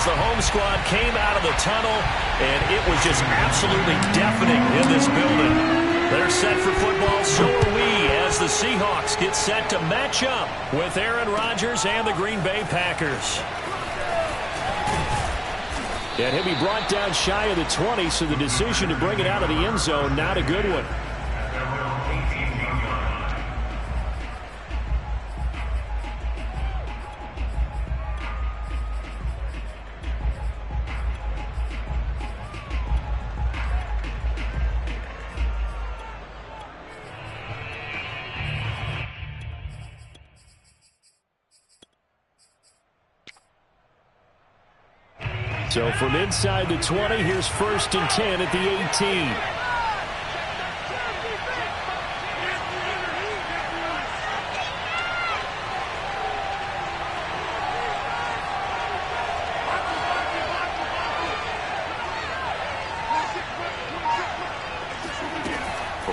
as the home squad came out of the tunnel, and it was just absolutely deafening in this building. They're set for football, so are we, as the Seahawks get set to match up with Aaron Rodgers and the Green Bay Packers. And he'll be brought down shy of the 20, so the decision to bring it out of the end zone, not a good one. So from inside the 20, here's 1st and 10 at the 18.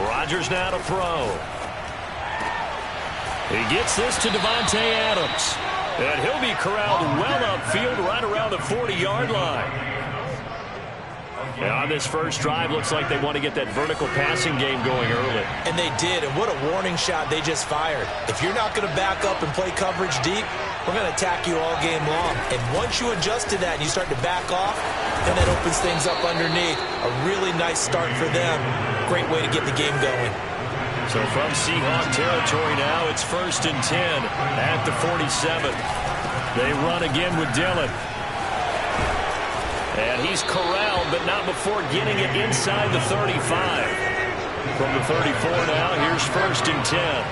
Rodgers now to throw. He gets this to Davante Adams. And he'll be corralled well upfield right around the 40-yard line. And on this first drive, looks like they want to get that vertical passing game going early. And they did, and what a warning shot they just fired. If you're not going to back up and play coverage deep, we're going to attack you all game long. And once you adjust to that and you start to back off, then that opens things up underneath. A really nice start for them. Great way to get the game going. So from Seahawk territory now, it's 1st and 10 at the 47. They run again with Dillon. And he's corralled, but not before getting it inside the 35. From the 34 now, here's 1st and 10.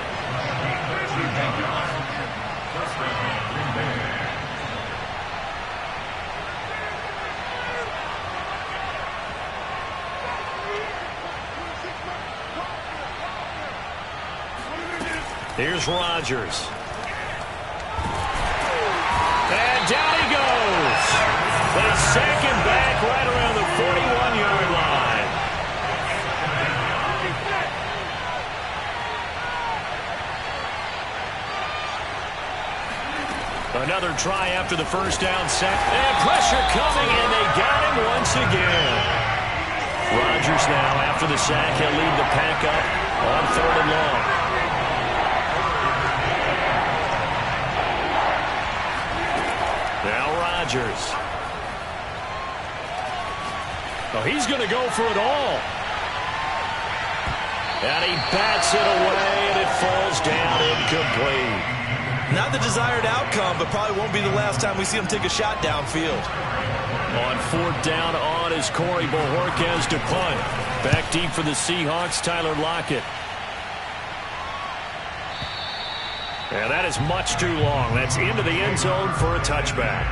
Here's Rodgers. And down he goes. They sack him back right around the 41-yard line. Another try after the first down sack. And pressure coming, and they got him once again. Rodgers now, after the sack, he'll lead the pack up on 3rd and long. Now Rodgers. Oh, he's going to go for it all. And he bats it away, and it falls down incomplete. Not the desired outcome, but probably won't be the last time we see him take a shot downfield. On 4th down on is Corey Bojorquez to punt. Back deep for the Seahawks, Tyler Lockett. And that is much too long. That's into the end zone for a touchback.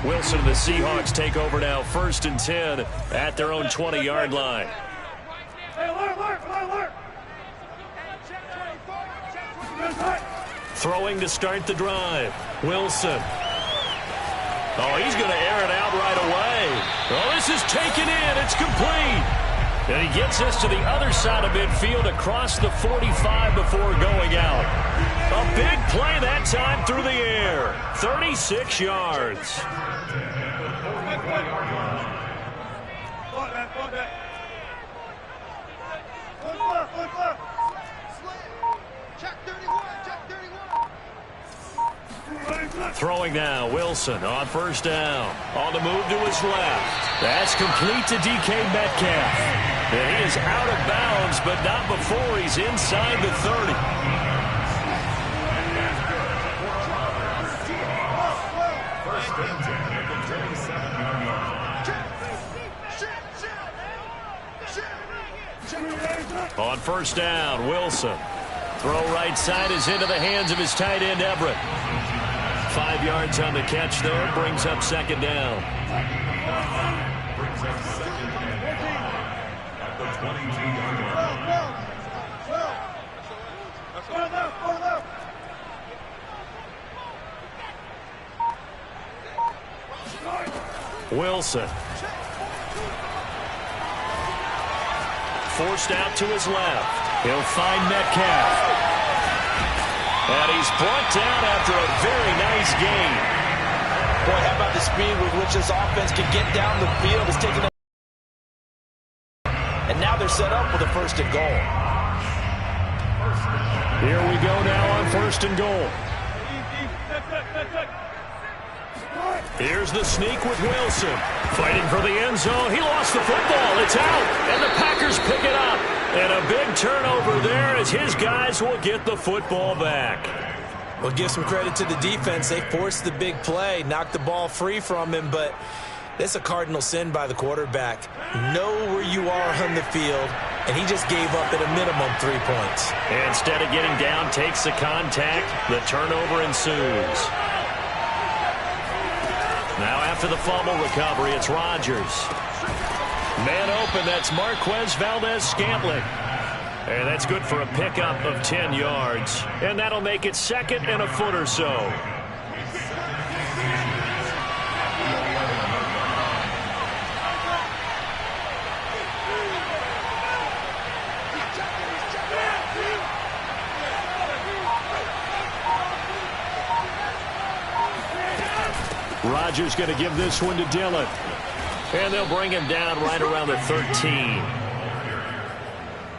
Wilson and the Seahawks take over now, 1st and 10 at their own 20-yard line. Throwing to start the drive. Wilson. Oh, he's going to air it out right away. Oh, this is taken in. It's complete. And he gets this to the other side of midfield across the 45 before going out. A big play that time through the air. 36 yards. Throwing now, Wilson on 1st down. On the move to his left. That's complete to DK Metcalf. And he is out of bounds, but not before he's inside the 30. On 1st down, Wilson. Throw right side is into the hands of his tight end, Everett. 5 yards on the catch there, brings up 2nd down. Wilson. Forced out to his left. He'll find Metcalf. And he's brought down after a very nice gain. Boy, how about the speed with which this offense can get down the field? It's taking a... And now they're set up with a 1st and goal. Here we go now on 1st and goal. Here's the sneak with Wilson. Fighting for the end zone. He lost the football. It's out. And the Packers pick it up. And a big turnover there as his guys will get the football back. Well, give some credit to the defense. They forced the big play, knocked the ball free from him, but that's a cardinal sin by the quarterback. Know where you are on the field, and he just gave up at a minimum 3 points. And instead of getting down, takes the contact. The turnover ensues. Now after the fumble recovery, it's Rodgers. Man open, that's Marquez Valdez-Scantling. And that's good for a pickup of 10 yards. And that'll make it 2nd and a foot or so. Rodgers going to give this one to Dillon. And they'll bring him down right around the 13.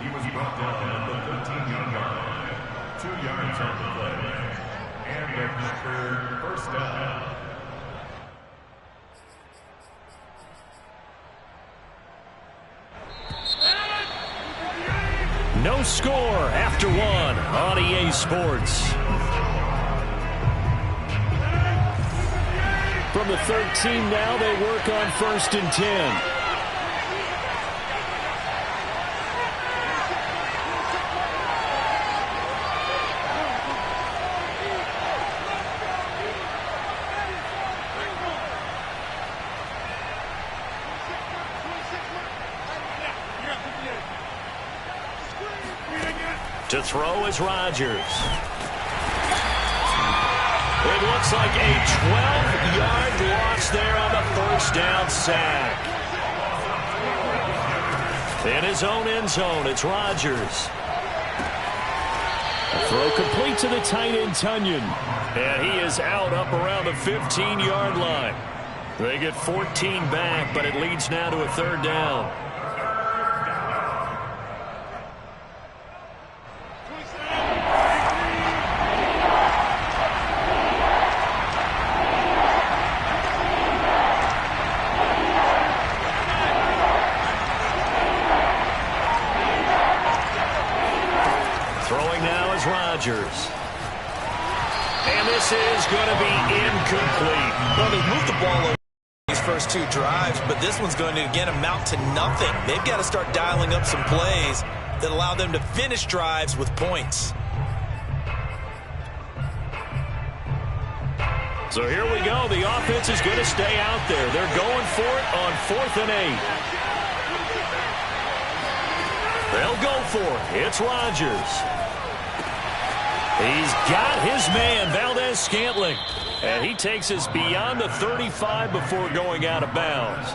He was brought down at the 13-yard line. 2 yards on the play. And the Packer 1st down. No score after 1 on EA Sports. From the 13 now, they work on 1st and 10. To throw is Rodgers. It looks like a 12-yard loss there on the 1st down sack. In his own end zone, it's Rodgers. A throw complete to the tight end, Tunyon. And he is out up around the 15-yard line. They get 14 back, but it leads now to a 3rd down. And this is going to be incomplete. Well, they moved the ball over these first 2 drives, but this one's going to, again, amount to nothing. They've got to start dialing up some plays that allow them to finish drives with points. So here we go. The offense is going to stay out there. They're going for it on 4th and 8. They'll go for it. It's Rodgers. He's got his man, Valdez-Scantling. And he takes us beyond the 35 before going out of bounds.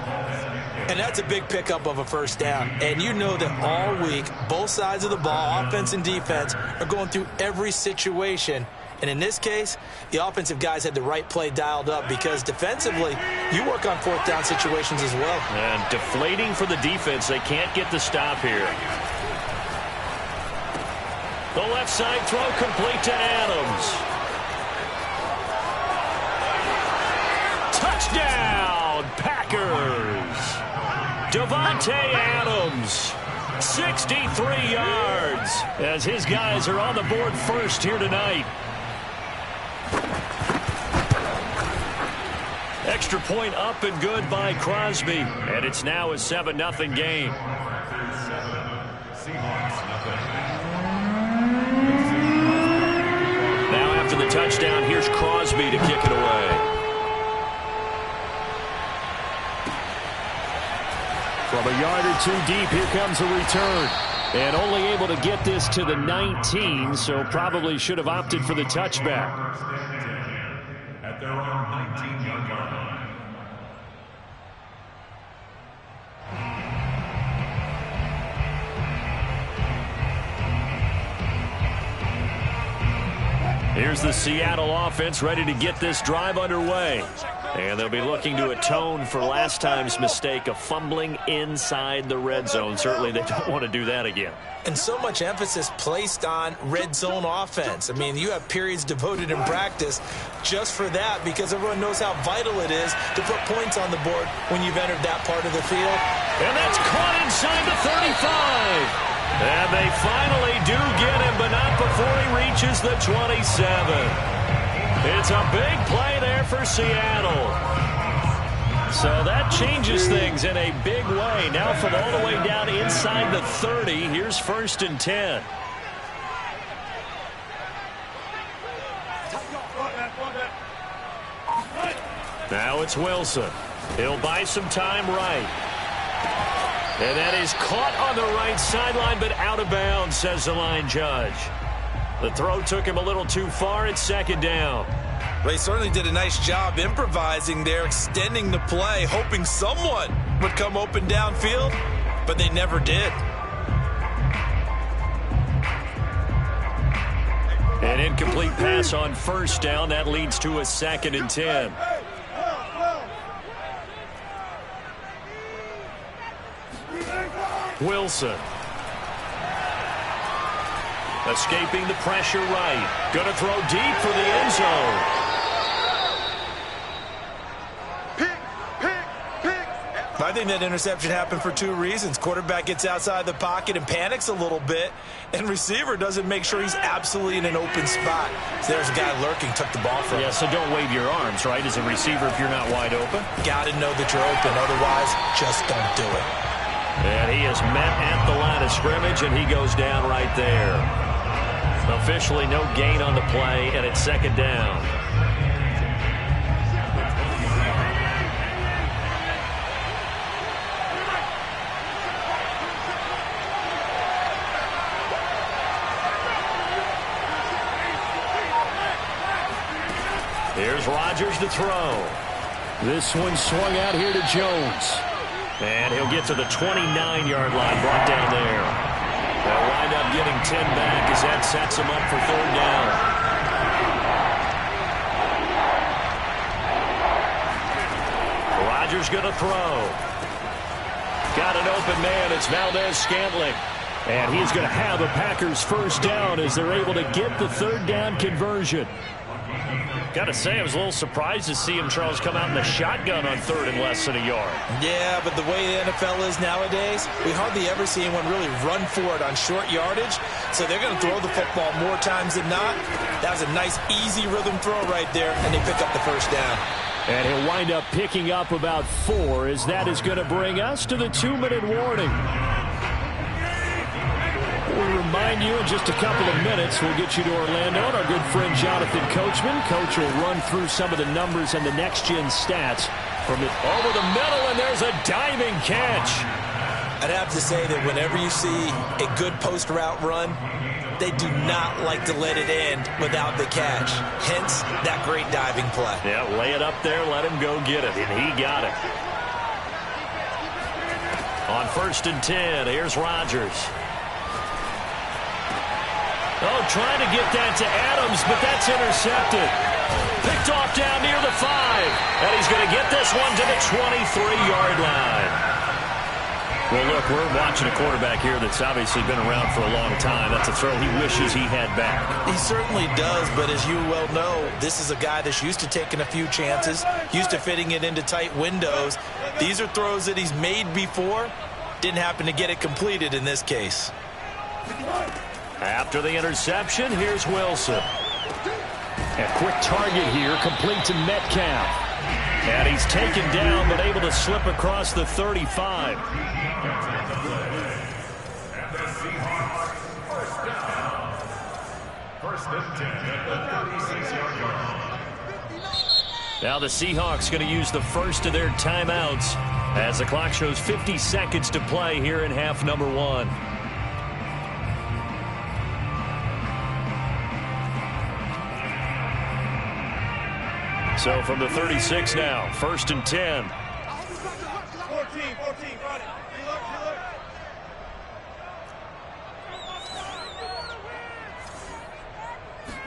And that's a big pickup of a 1st down. And you know that all week, both sides of the ball, offense and defense, are going through every situation. And in this case, the offensive guys had the right play dialed up because defensively, you work on 4th down situations as well. And deflating for the defense. They can't get the stop here. The left side throw complete to Adams. Touchdown, Packers. Davante Adams, 63 yards, as his guys are on the board first here tonight. Extra point up and good by Crosby, and it's now a 7-0 game. After the touchdown, here's Crosby to kick it away. From a yard or 2 deep, here comes a return. And only able to get this to the 19, so probably should have opted for the touchback. At their own 19-yard line. Here's the Seattle offense ready to get this drive underway. And they'll be looking to atone for last time's mistake of fumbling inside the red zone. Certainly they don't want to do that again. And so much emphasis placed on red zone offense. I mean, you have periods devoted in practice just for that because everyone knows how vital it is to put points on the board when you've entered that part of the field. And that's caught inside the 35. And they finally do get him, but not before he reaches the 27. It's a big play there for Seattle. So that changes things in a big way. Now from all the way down inside the 30, here's 1st and 10. Now it's Wilson. He'll buy some time right. And that is caught on the right sideline, but out of bounds, says the line judge. The throw took him a little too far. It's 2nd down. Well, he certainly did a nice job improvising there, extending the play, hoping someone would come open downfield, but they never did. An incomplete pass on 1st down. That leads to a 2nd and 10. Wilson. Escaping the pressure right. Going to throw deep for the end zone. I think that interception happened for 2 reasons. Quarterback gets outside the pocket and panics a little bit, and receiver doesn't make sure he's absolutely in an open spot. So there's a guy lurking, took the ball from him. Yeah, so don't wave your arms, right, as a receiver if you're not wide open. Got to know that you're open. Otherwise, just don't do it. And he is met at the line of scrimmage, and he goes down right there. Officially no gain on the play, and it's 2nd down. Here's Rodgers to throw. This one swung out here to Jones. And he'll get to the 29-yard line, brought down there. They'll wind up getting 10 back as that sets him up for 3rd down. Rodgers going to throw. Got an open man. It's Valdez-Scantling. And he's going to have a Packers 1st down as they're able to get the 3rd down conversion. Got to say, I was a little surprised to see him, Charles, come out in the shotgun on 3rd and less than a yard. Yeah, but the way the NFL is nowadays, we hardly ever see anyone really run for it on short yardage. So they're going to throw the football more times than not. That was a nice, easy rhythm throw right there, and they pick up the 1st down. And he'll wind up picking up about 4 as that is going to bring us to the 2-minute warning. We'll remind you in just a couple of minutes, we'll get you to Orlando and our good friend Jonathan Coachman. Coach will run through some of the numbers and the next-gen stats from it over the middle, and there's a diving catch. I'd have to say that whenever you see a good post route run, they do not like to let it end without the catch. Hence, that great diving play. Yeah, lay it up there, let him go get it, and he got it. On 1st and 10, here's Rodgers. Oh, trying to get that to Adams, but that's intercepted. Picked off down near the 5. And he's going to get this one to the 23-yard line. Well, look, we're watching a quarterback here that's obviously been around for a long time. That's a throw he wishes he had back. He certainly does, but as you well know, this is a guy that's used to taking a few chances, used to fitting it into tight windows. These are throws that he's made before. Didn't happen to get it completed in this case. After the interception, here's Wilson. A quick target here, complete to Metcalf. And he's taken down, but able to slip across the 35. Now the Seahawks going to use the first of their timeouts as the clock shows 50 seconds to play here in half number 1. So from the 36 now, 1st and 10. 14, got it.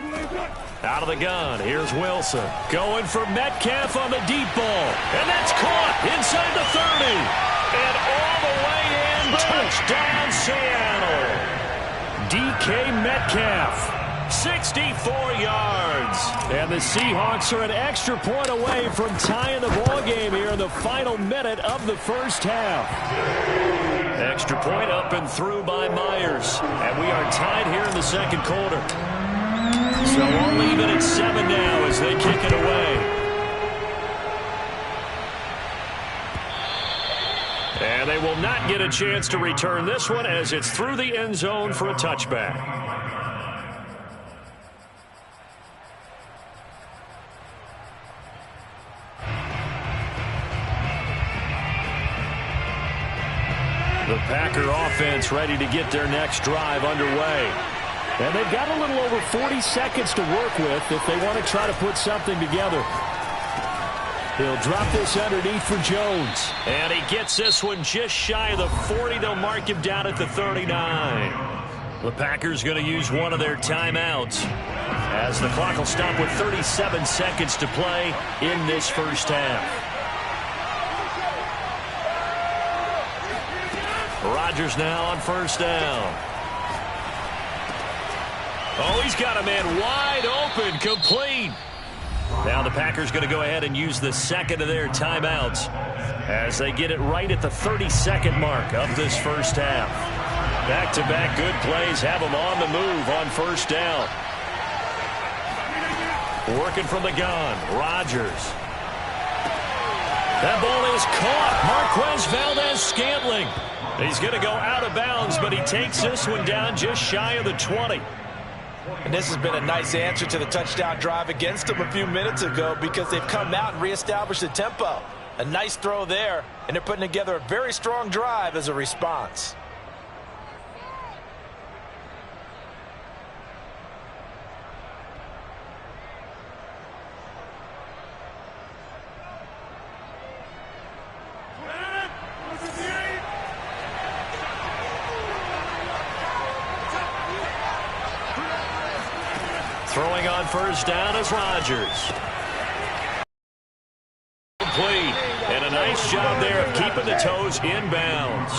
You look. Out of the gun, here's Wilson. Going for Metcalf on the deep ball. And that's caught inside the 30. And all the way in, touchdown Seattle. DK Metcalf. 64 yards. And the Seahawks are an extra point away from tying the ball game here in the final minute of the first half. Extra point up and through by Myers. And we are tied here in the second quarter. So we'll leave it at 7 now as they kick it away. And they will not get a chance to return this one as it's through the end zone for a touchback. The Packer offense ready to get their next drive underway. And they've got a little over 40 seconds to work with if they want to try to put something together. He'll drop this underneath for Jones. And he gets this one just shy of the 40. They'll mark him down at the 39. The Packers going to use one of their timeouts as the clock will stop with 37 seconds to play in this first half. Rodgers now on first down. Oh, he's got a man wide open, complete. Now the Packers going to go ahead and use the second of their timeouts as they get it right at the 30-second mark of this first half. Back-to-back good plays have them on the move on first down. Working from the gun, Rodgers. That ball is caught. Marquez Valdez-Scantling. He's going to go out of bounds, but he takes this one down just shy of the 20. And this has been a nice answer to the touchdown drive against them a few minutes ago because they've come out and reestablished the tempo. A nice throw there, and they're putting together a very strong drive as a response. Throwing on first down is Rodgers. Complete. And a nice job there of keeping the toes inbounds.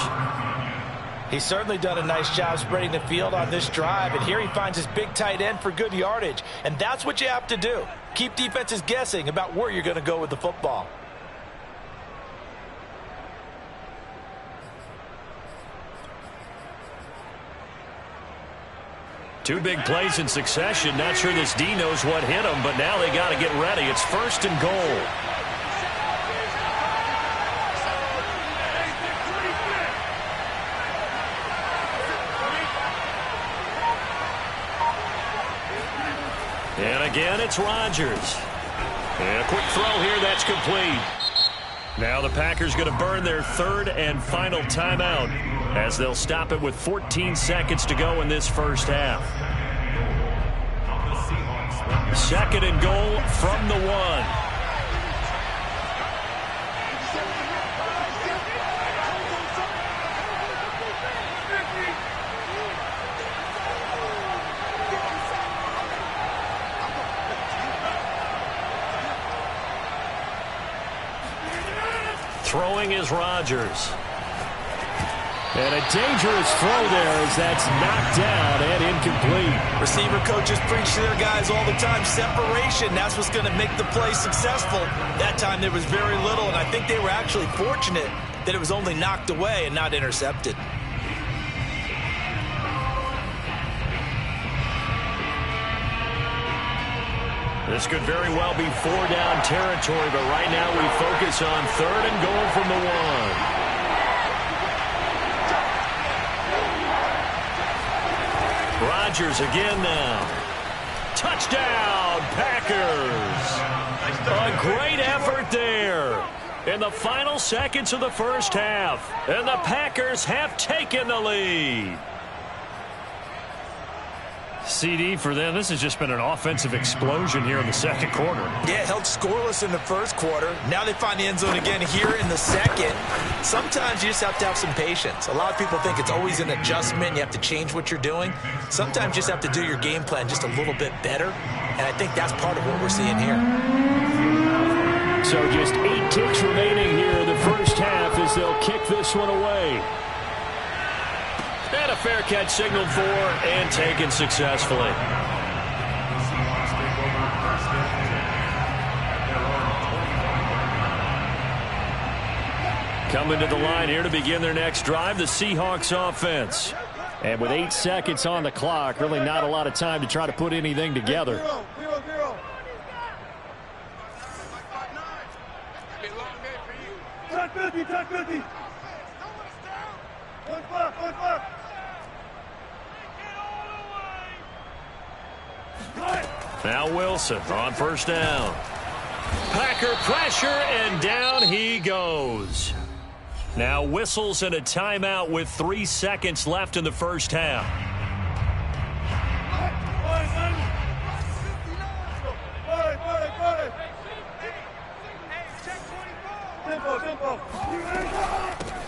He's certainly done a nice job spreading the field on this drive, and here he finds his big tight end for good yardage. And that's what you have to do. Keep defenses guessing about where you're going to go with the football. Two big plays in succession. Not sure this D knows what hit him, but now they got to get ready. It's first and goal. And again, it's Rodgers. And a quick throw here, that's complete. Now the Packers going to burn their third and final timeout as they'll stop it with 14 seconds to go in this first half. Second and goal from the 1. Throwing is Rodgers. And a dangerous throw there as that's knocked down and incomplete. Receiver coaches preach to their guys all the time. Separation, that's what's going to make the play successful. That time there was very little, and I think they were actually fortunate that it was only knocked away and not intercepted. This could very well be 4-down territory, but right now we focus on third and goal from the 1. Rodgers again now. Touchdown, Packers. A great effort there in the final seconds of the first half. And the Packers have taken the lead. CD for them, this has just been an offensive explosion here in the second quarter. Yeah, held scoreless in the first quarter. Now they find the end zone again here in the second. Sometimes you just have to have some patience. A lot of people think it's always an adjustment. You have to change what you're doing. Sometimes you just have to do your game plan just a little bit better. and I think that's part of what we're seeing here. So just 8 ticks remaining here in the first half as they'll kick this one away. And a fair catch signaled for and taken successfully. Coming to the line here to begin their next drive, the Seahawks offense. And with 8 seconds on the clock, really not a lot of time to try to put anything together. Now Wilson on first down. Packer pressure, and down he goes. Now whistles and a timeout with 3 seconds left in the first half.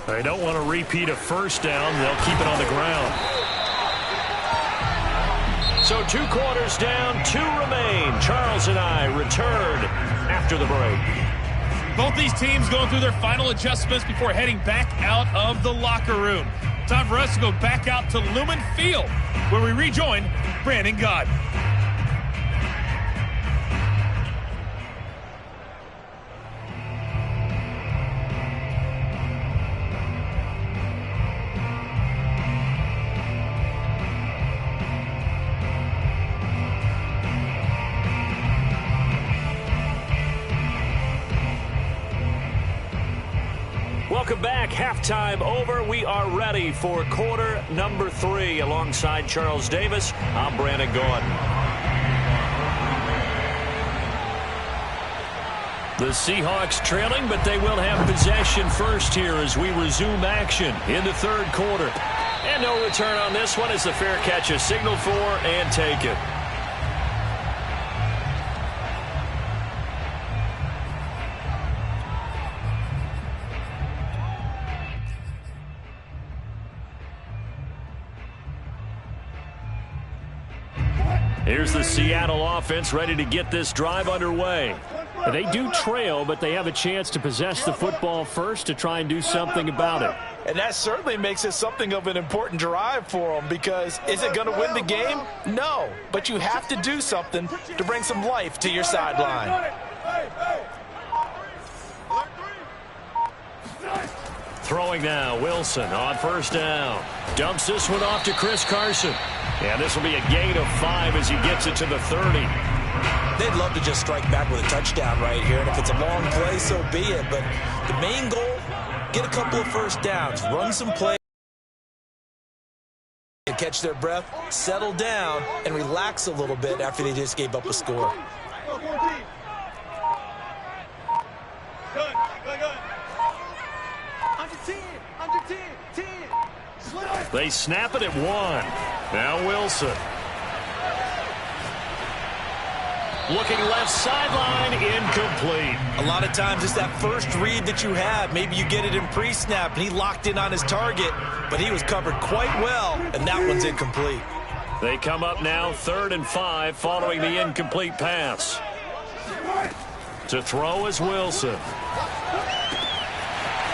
They don't want to repeat a first down. They'll keep it on the ground. So 2 quarters down, 2 remain. Charles and I return after the break. Both these teams going through their final adjustments before heading back out of the locker room. Time for us to go back out to Lumen Field, where we rejoin Brandon Gaudin. Welcome back. Halftime over. We are ready for quarter number 3. Alongside Charles Davis, I'm Brandon Gaudin. The Seahawks trailing, but they will have possession first here as we resume action in the third quarter. And no return on this one as the fair catch is signaled for and taken. Here's the Seattle offense ready to get this drive underway. They do trail, but they have a chance to possess the football first to try and do something about it. And that certainly makes it something of an important drive for them, because is it going to win the game? No, but you have to do something to bring some life to your sideline. Throwing now, Wilson on first down. Dumps this one off to Chris Carson. And this will be a gain of 5 as he gets it to the 30. They'd love to just strike back with a touchdown right here, and if it's a long play, so be it. But the main goal, get a couple of first downs, run some plays, and catch their breath, settle down, and relax a little bit after they just gave up a score. They snap it at 1. Now Wilson. Looking left sideline, incomplete. A lot of times it's that first read that you have. Maybe you get it in pre-snap, and he locked in on his target, but he was covered quite well, and that one's incomplete. They come up now 3rd and 5 following the incomplete pass. To throw is Wilson.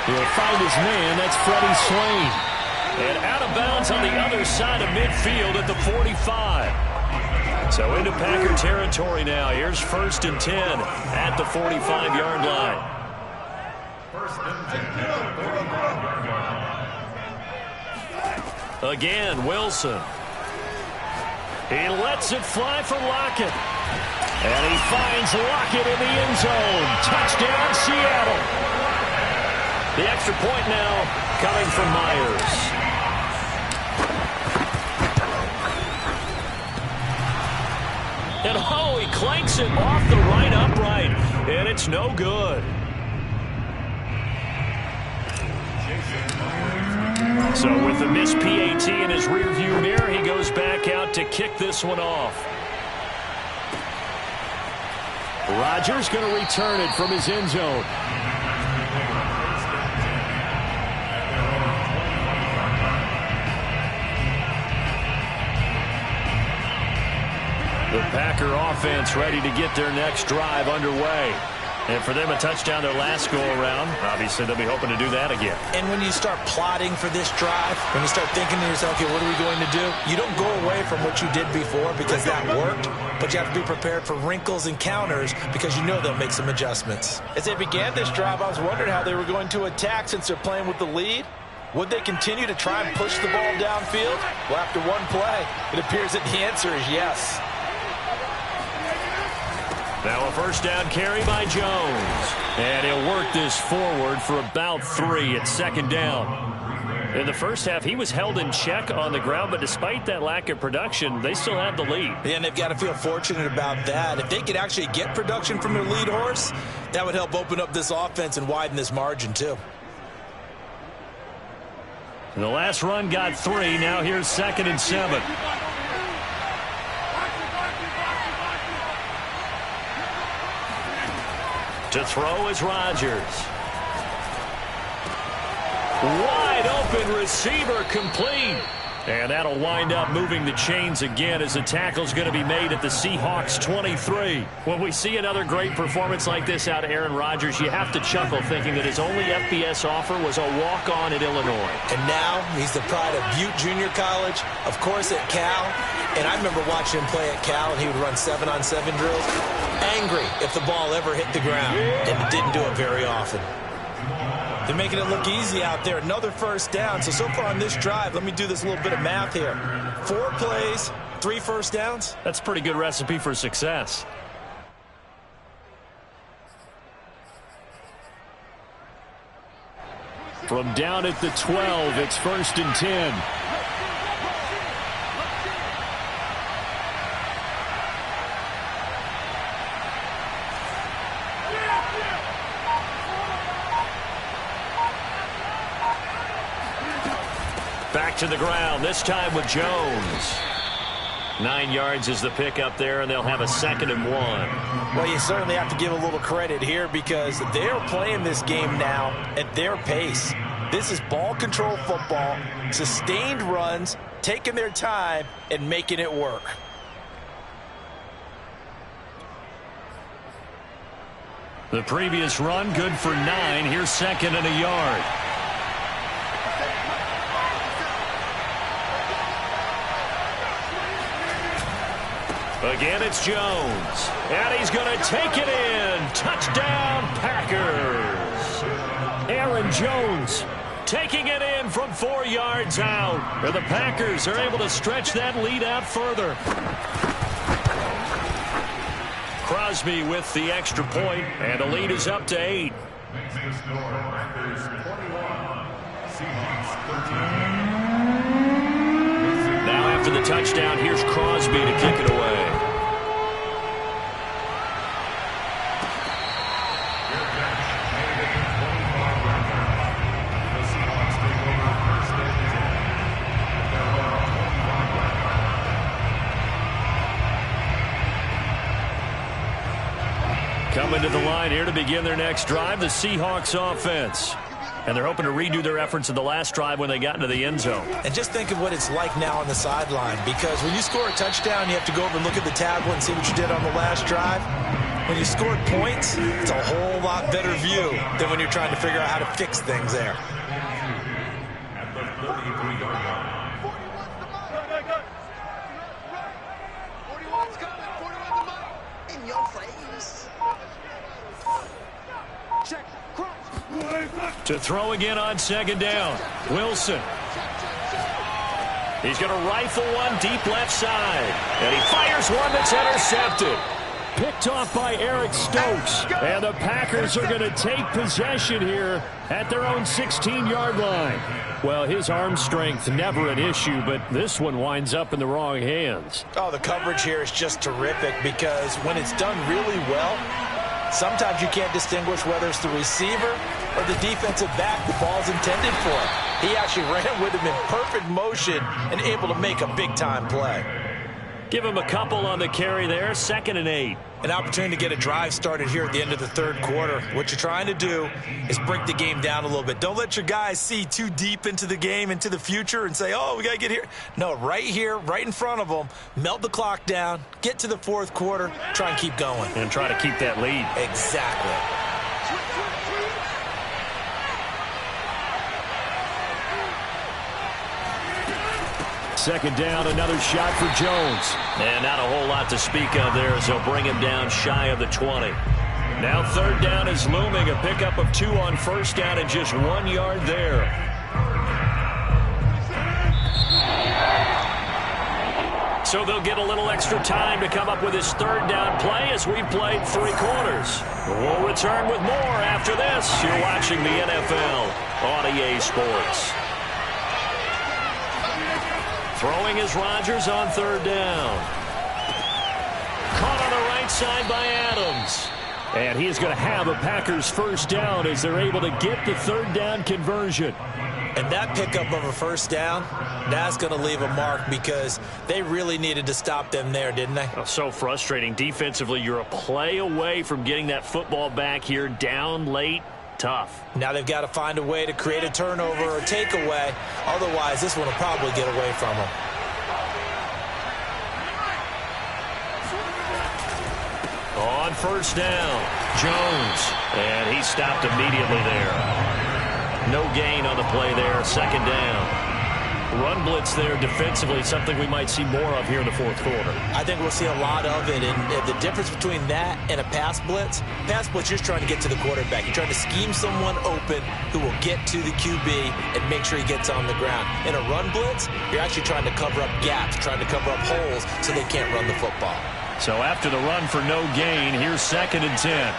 He'll find his man. That's Freddie Swain. And out of bounds on the other side of midfield at the 45. So into Packer territory now. Here's 1st and 10 at the 45-yard line. Again, Wilson. He lets it fly for Lockett. And he finds Lockett in the end zone. Touchdown, Seattle. The extra point now coming from Myers. And oh, he clanks it off the right upright, and it's no good. So with the missed PAT in his rearview mirror, he goes back out to kick this one off. Rodgers going to return it from his end zone. The Packer offense ready to get their next drive underway. And for them, a touchdown their last go-around. Obviously, they'll be hoping to do that again. And when you start plotting for this drive, when you start thinking to yourself, okay, what are we going to do? You don't go away from what you did before because that worked, but you have to be prepared for wrinkles and counters because you know they'll make some adjustments. As they began this drive, I was wondering how they were going to attack since they're playing with the lead. Would they continue to try and push the ball downfield? Well, after one play, it appears that the answer is yes. Now a first down carry by Jones. And he'll work this forward for about 3 at second down. In the first half, he was held in check on the ground, but despite that lack of production, they still have the lead. And they've got to feel fortunate about that. If they could actually get production from their lead horse, that would help open up this offense and widen this margin too. And the last run got 3. Now here's 2nd and 7. To throw is Rodgers. Wide open receiver complete. And that'll wind up moving the chains again as the tackle's going to be made at the Seahawks 23. When we see another great performance like this out of Aaron Rodgers, you have to chuckle thinking that his only FBS offer was a walk-on at Illinois. And now he's the pride of Butte Junior College, of course at Cal. And I remember watching him play at Cal, and he would run 7-on-7 drills. Angry if the ball ever hit the ground, and it didn't do it very often. They're making it look easy out there. Another first down. So far on this drive, let me do this little bit of math here. 4 plays, 3 first downs. That's a pretty good recipe for success. From down at the 12, it's 1st and 10. Back to the ground, this time with Jones. 9 yards is the pickup there, and they'll have a 2nd and 1. Well, you certainly have to give a little credit here because they're playing this game now at their pace. This is ball control football, sustained runs, taking their time, and making it work. The previous run, good for 9. Here's 2nd and a yard. Again, it's Jones. And he's going to take it in. Touchdown, Packers. Aaron Jones taking it in from 4 yards out. And the Packers are able to stretch that lead out further. Crosby with the extra point, and the lead is up to 8. Makes the score Packers 21, Seahawks 13. Now after the touchdown, here's Crosby to kick it away. Coming to the line here to begin their next drive, the Seahawks offense. And they're hoping to redo their efforts in the last drive when they got into the end zone. And just think of what it's like now on the sideline, because when you score a touchdown, you have to go over and look at the tablet and see what you did on the last drive. When you scored points, it's a whole lot better view than when you're trying to figure out how to fix things there. At the 33-yard line. 41's coming. 41's the money. In your face. Check. Cross. To throw again on 2nd down. Wilson. He's going to rifle one deep left side. And he fires one that's intercepted. Picked off by Eric Stokes. And the Packers are going to take possession here at their own 16-yard line. Well, his arm strength never an issue, but this one winds up in the wrong hands. Oh, the coverage here is just terrific because when it's done really well, sometimes you can't distinguish whether it's the receiver or the defensive back the ball's intended for. He actually ran with him in perfect motion and able to make a big-time play. Give him a couple on the carry there, 2nd and 8. An opportunity to get a drive started here at the end of the third quarter. What you're trying to do is break the game down a little bit. Don't let your guys see too deep into the game, into the future, and say, oh, we got to get here. No, right here, right in front of them, melt the clock down, get to the fourth quarter, try and keep going. And try to keep that lead. Exactly. Second down, another shot for Jones. And not a whole lot to speak of there as they'll bring him down shy of the 20. Now 3rd down is looming. A pickup of 2 on 1st down and just 1 yard there. So they'll get a little extra time to come up with his 3rd down play as we've played 3 quarters. We'll return with more after this. You're watching the NFL on EA Sports. Throwing is Rodgers on 3rd down. Caught on the right side by Adams. And he's going to have a Packers 1st down as they're able to get the 3rd down conversion. And that pickup of a 1st down, that's going to leave a mark because they really needed to stop them there, didn't they? Oh, so frustrating. Defensively, you're a play away from getting that football back here down late. Tough. Now they've got to find a way to create a turnover or takeaway. Otherwise, this one will probably get away from them. On 1st down, Jones. And he stopped immediately there. No gain on the play there. 2nd down. Run blitz there defensively, something we might see more of here in the 4th quarter. I think we'll see a lot of it, and the difference between that and a pass blitz, you're just trying to get to the quarterback. You're trying to scheme someone open who will get to the QB and make sure he gets on the ground. In a run blitz, you're actually trying to cover up gaps, trying to cover up holes so they can't run the football. So after the run for no gain, here's 2nd and 10.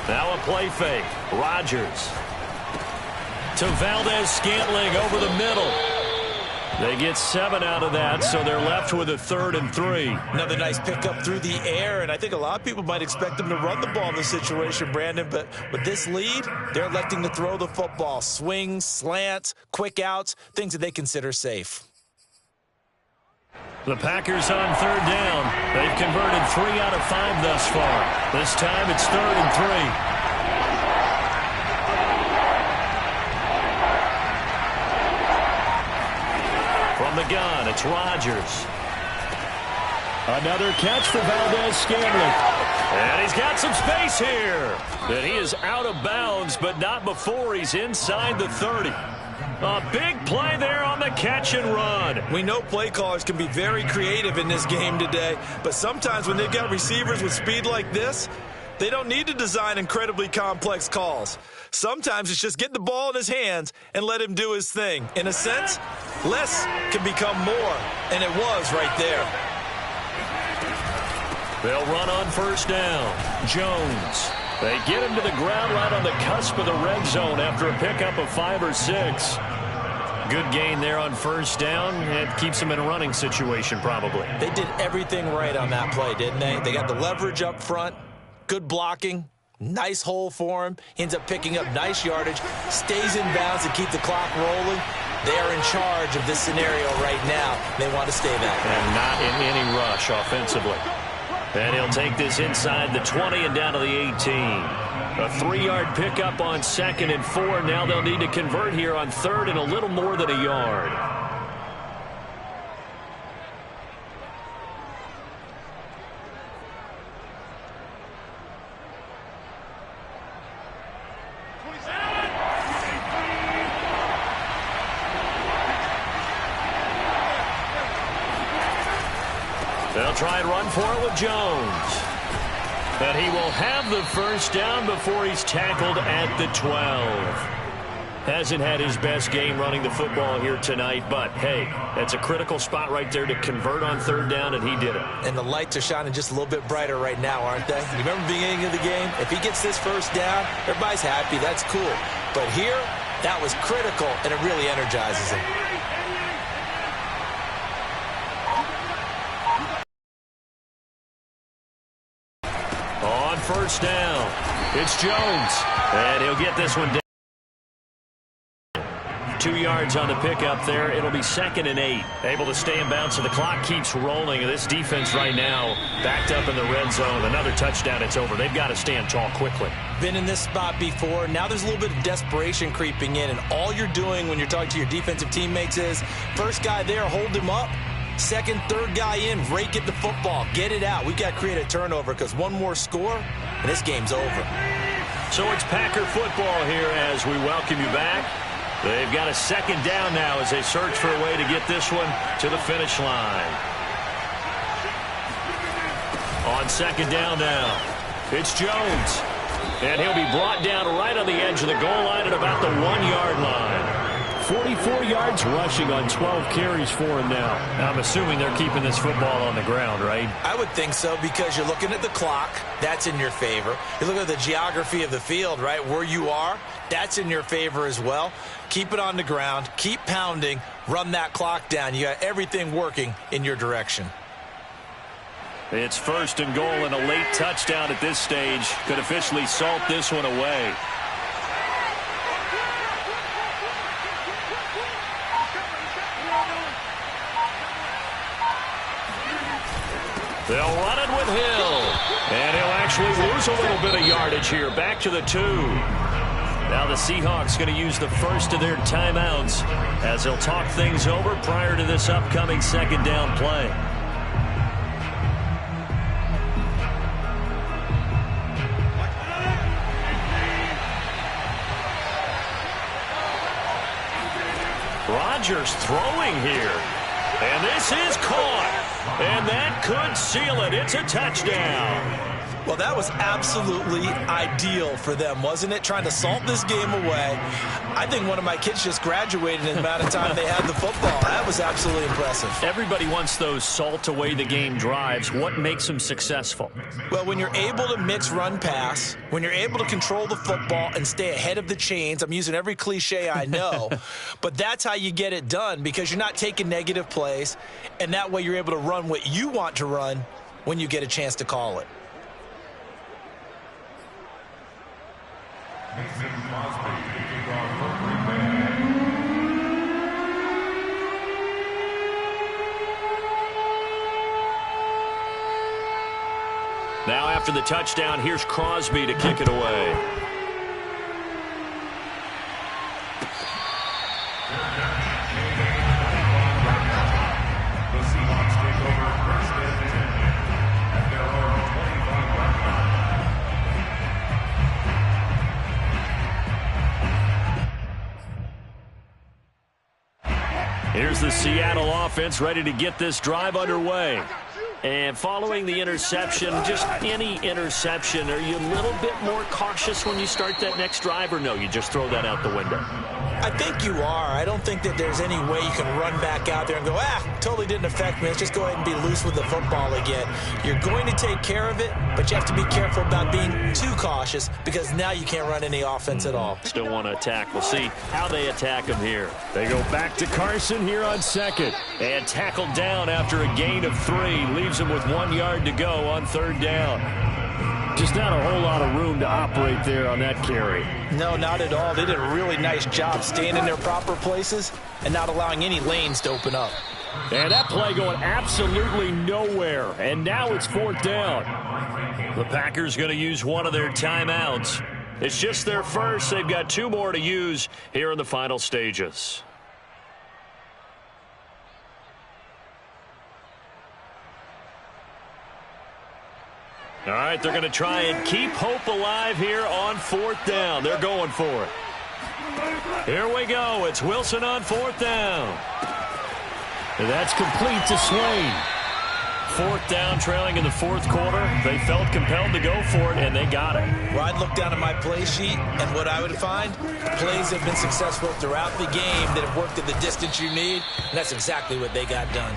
Now a play fake. Rodgers to Valdez-Scantling over the middle. They get 7 out of that, so they're left with a 3rd and 3. Another nice pickup through the air, and I think a lot of people might expect them to run the ball in this situation, Brandon, but with this lead, they're electing to throw the football. Swings, slants, quick outs, things that they consider safe. The Packers on 3rd down. They've converted 3 out of 5 thus far. This time it's 3rd and 3. From the gun, it's Rodgers. Another catch for Valdez-Scantling. And he's got some space here. And he is out of bounds, but not before he's inside the 30. A big play there on the catch and run. We know play callers can be very creative in this game today, but sometimes when they've got receivers with speed like this, they don't need to design incredibly complex calls. Sometimes it's just get the ball in his hands and let him do his thing. In a sense, less can become more, and it was right there. They'll run on 1st down. Jones. They get him to the ground right on the cusp of the red zone after a pickup of 5 or 6. Good gain there on 1st down. It keeps them in a running situation probably. They did everything right on that play, didn't they? They got the leverage up front, good blocking, nice hole for him. He ends up picking up nice yardage, stays in bounds to keep the clock rolling. They are in charge of this scenario right now. They want to stay that way. And not in any rush offensively. And he'll take this inside the 20 and down to the 18. A 3-yard pickup on 2nd and 4. Now they'll need to convert here on 3rd and a little more than a yard. They'll try and run for it with Jones. And he will have the 1st down before he's tackled at the 12. Hasn't had his best game running the football here tonight, but, hey, that's a critical spot right there to convert on 3rd down, and he did it. And the lights are shining just a little bit brighter right now, aren't they? You remember the beginning of the game? If he gets this 1st down, everybody's happy. That's cool. But here, that was critical, and it really energizes him. first down. It's Jones, and he'll get this one down. 2 yards on the pickup there. It'll be 2nd and 8. Able to stay in bounds, so the clock keeps rolling. This defense right now backed up in the red zone. Another touchdown, it's over. They've got to stand tall quickly. Been in this spot before. Now there's a little bit of desperation creeping in, and all you're doing when you're talking to your defensive teammates is first guy there, hold him up. Second, third guy in, rake at the football. Get it out. We've got to create a turnover because one more score, and this game's over. So it's Packer football here as we welcome you back. They've got a 2nd down now as they search for a way to get this one to the finish line. On 2nd down now, it's Jones. And he'll be brought down right on the edge of the goal line at about the 1-yard line. 44 yards rushing on 12 carries for him now. I'm assuming they're keeping this football on the ground, right? I would think so because you're looking at the clock. That's in your favor. You look at the geography of the field, right, where you are. That's in your favor as well. Keep it on the ground. Keep pounding. Run that clock down. You got everything working in your direction. It's 1st and goal, and a late touchdown at this stage could officially salt this one away. They'll run it with Hill. And he'll actually lose a little bit of yardage here. Back to the 2. Now the Seahawks going to use the first of their timeouts as they'll talk things over prior to this upcoming 2nd down play. Rodgers throwing here. And this is caught. And that could seal it. It's a touchdown. Well, that was absolutely ideal for them, wasn't it? Trying to salt this game away. I think one of my kids just graduated in the amount of time they had the football. That was absolutely impressive. Everybody wants those salt away the game drives. What makes them successful? Well, when you're able to mix run pass, when you're able to control the football and stay ahead of the chains, I'm using every cliche I know, but that's how you get it done because you're not taking negative plays, and that way you're able to run what you want to run when you get a chance to call it. Now after the touchdown, here's Crosby to kick it away. Here's the Seattle offense ready to get this drive underway. And following the interception, just any interception, are you a little bit more cautious when you start that next drive, or no, you just throw that out the window? I think you are. I don't think that there's any way you can run back out there and go, totally didn't affect me. Let's just go ahead and be loose with the football again. You're going to take care of it, but you have to be careful about being too cautious because now you can't run any offense at all. Still want to attack. We'll see how they attack him here. They go back to Carson here on 2nd. And tackled down after a gain of 3. Leaves him with 1 yard to go on 3rd down. Just not a whole lot of room to operate there on that carry. No, not at all. They did a really nice job staying in their proper places and not allowing any lanes to open up. And that play going absolutely nowhere. And now it's 4th down. The Packers going to use one of their timeouts. It's just their first. They've got 2 more to use here in the final stages. All right, they're going to try and keep hope alive here on 4th down. They're going for it. Here we go. It's Wilson on 4th down. And that's complete to Swain. 4th down, trailing in the 4th quarter. They felt compelled to go for it, and they got it. Well, I'd look down at my play sheet, and what I would find, plays have been successful throughout the game that have worked at the distance you need, and that's exactly what they got done.